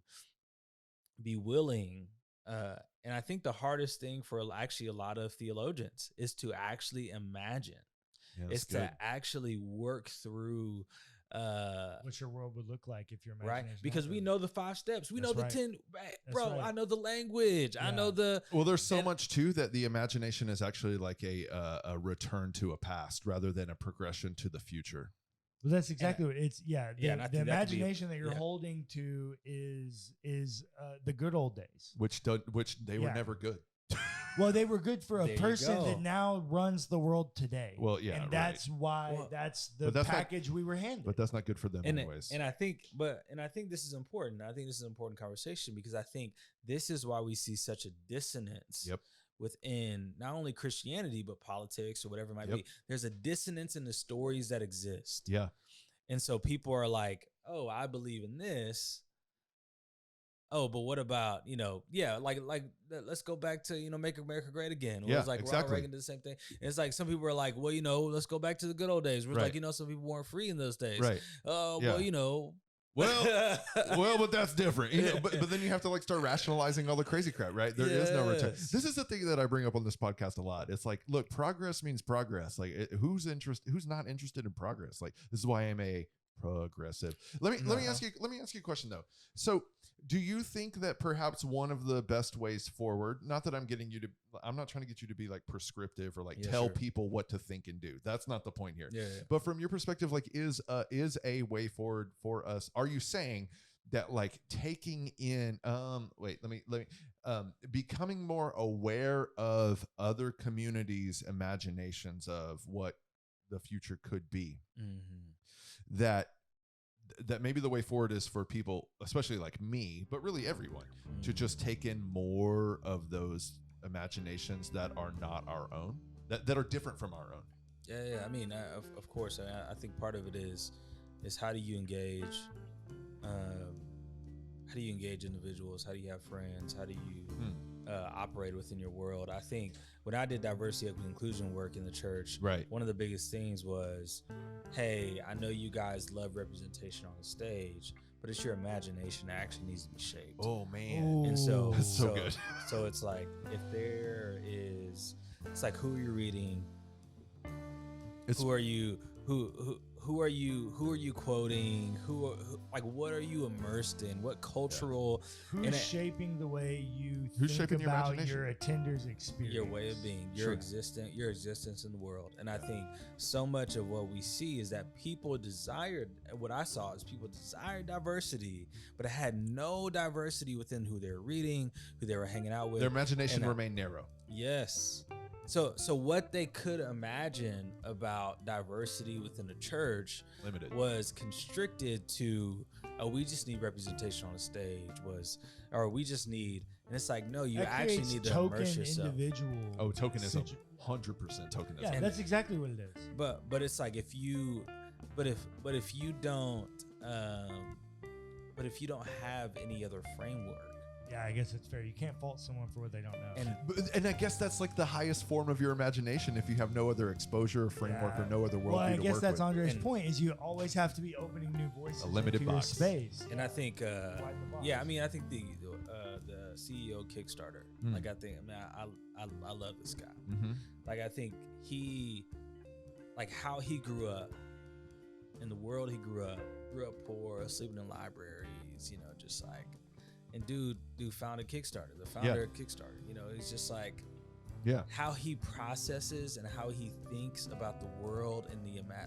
be willing, and I think the hardest thing for actually a lot of theologians is to actually imagine. Yeah, It's that's good. to actually work through what your world would look like if your right, imagination because we happened. know the 5 steps, we know That's the right. 10, That's bro. right. I know the language, I know the Well, there's so and- much too that the imagination is actually like a return to a past rather than a progression to the future. Well, that's exactly what it's. Yeah, the, and I the think that could be- imagination that you're yeah. holding to is the good old days. Which they were Yeah. never good. Well, they were good for a There you person go. that now runs the world today. Well, yeah, and right. that's why Well, that's the but that's not- package we were handed. But that's not good for them and anyways. I think this is important. I think this is an important conversation because I think this is why we see such a dissonance Yep. within not only Christianity but politics or whatever it might Yep. be. There's a dissonance in the stories that exist. Yeah. And so people are like, "Oh, I believe in this. Oh, but what about, you know, like let's go back to, you know, Make America Great Again." Or Yeah, it's like exactly. Ronald Reagan did the same thing. And it's like some people are like, "Well, you know, let's go back to the good old days." Where it's Right. like, you know, some people weren't free in those days. Right. Oh, Yeah. well, you know, Well, but that's different. You know, but then you have to like start rationalizing all the crazy crap, right? There is no return. This is the thing that I bring up on this podcast a lot. It's like, look, progress means progress. Like, who's not interested in progress? Like, this is why I'm a progressive. Let me ask you a question though. So, do you think that perhaps one of the best ways forward, not that I'm not trying to get you to be like prescriptive or like tell people what to think and do. That's not the point here. But from your perspective, like is a way forward for us? Are you saying that like taking in becoming more aware of other communities' imaginations of what the future could be, that maybe the way forward is for people, especially like me, but really everyone, to just take in more of those imaginations that are not our own, that are different from our own. Yeah. I mean, of course, I think part of it is how do you engage? How do you engage individuals? How do you have friends? How do you operate within your world? I think when I did diversity, equity, inclusion work in the church, one of the biggest things was, hey, I know you guys love representation on the stage, but it's your imagination that actually needs to be shaped. Oh man. And so that's so good. So it's like, if there is, it's like, who are you reading? Who are you quoting? Like, what are you immersed in? What cultural? Who's shaping the way you who's think shaping about your your attender's experience? Your way of being, your existence in the world. And I think so much of what we see is that people desired, what I saw is people desired diversity, but it had no diversity within who they were reading, who they were hanging out with. Their imagination remained narrow. Yes. So what they could imagine about diversity within the church was constricted to, we just need representation on the stage, or we just need, and it's like, no, you actually need to immerse yourself. Individual. Oh, tokenism, 100% tokenism. Yeah, that's exactly what it is. But it's like, if you don't have any other framework. Yeah, I guess it's fair. You can't fault someone for what they don't know. And I guess that's like the highest form of your imagination if you have no other exposure or framework or no other worldview to work with. Well, I guess that's Andre's point, is you always have to be opening new voices, a limited into box. your space. And I think, I think the CEO Kickstarter, like, I love this guy. Like, I think how he grew up in the world he grew up poor, sleeping in libraries, just like. And dude founded Kickstarter, the founder of Kickstarter. He's just like, how he processes and how he thinks about the world and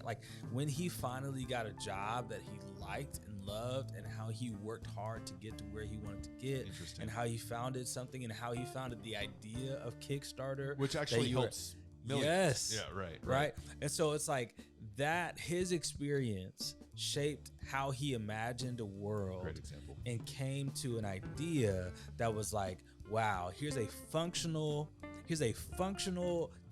like when he finally got a job that he liked and loved, and how he worked hard to get to where he wanted to get, and how he founded something, and how he founded the idea of Kickstarter, which actually helps millions. Yes. Yeah, right. And so it's like that, his experience shaped how he imagined a world. Great example. And came to an idea that was like, wow, here's a functional,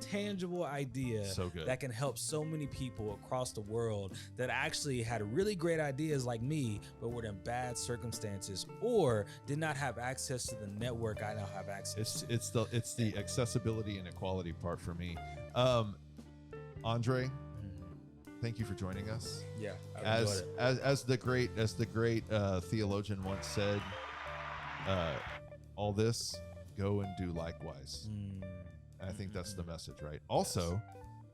tangible idea that can help so many people across the world that actually had really great ideas like me, but were in bad circumstances or did not have access to the network I now have access to. It's the accessibility and equality part for me. Andre, thank you for joining us. Yeah, as the great theologian once said, all this, go and do likewise. I think that's the message, right? Also,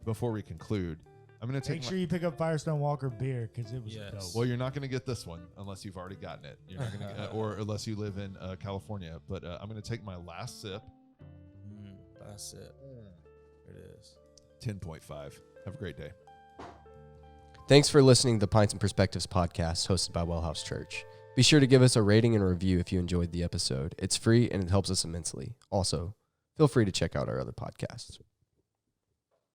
before we conclude, I'm going to make sure you pick up Firestone Walker beer, because it was dope. Well, you're not going to get this one unless you've already gotten it. You're not going to, or unless you live in California. But I'm going to take my last sip. Last sip. There it is. 10.5. Have a great day. Thanks for listening to the Pints and Perspectives podcast hosted by WellHouse Church. Be sure to give us a rating and a review if you enjoyed the episode. It's free and it helps us immensely. Also, feel free to check out our other podcasts.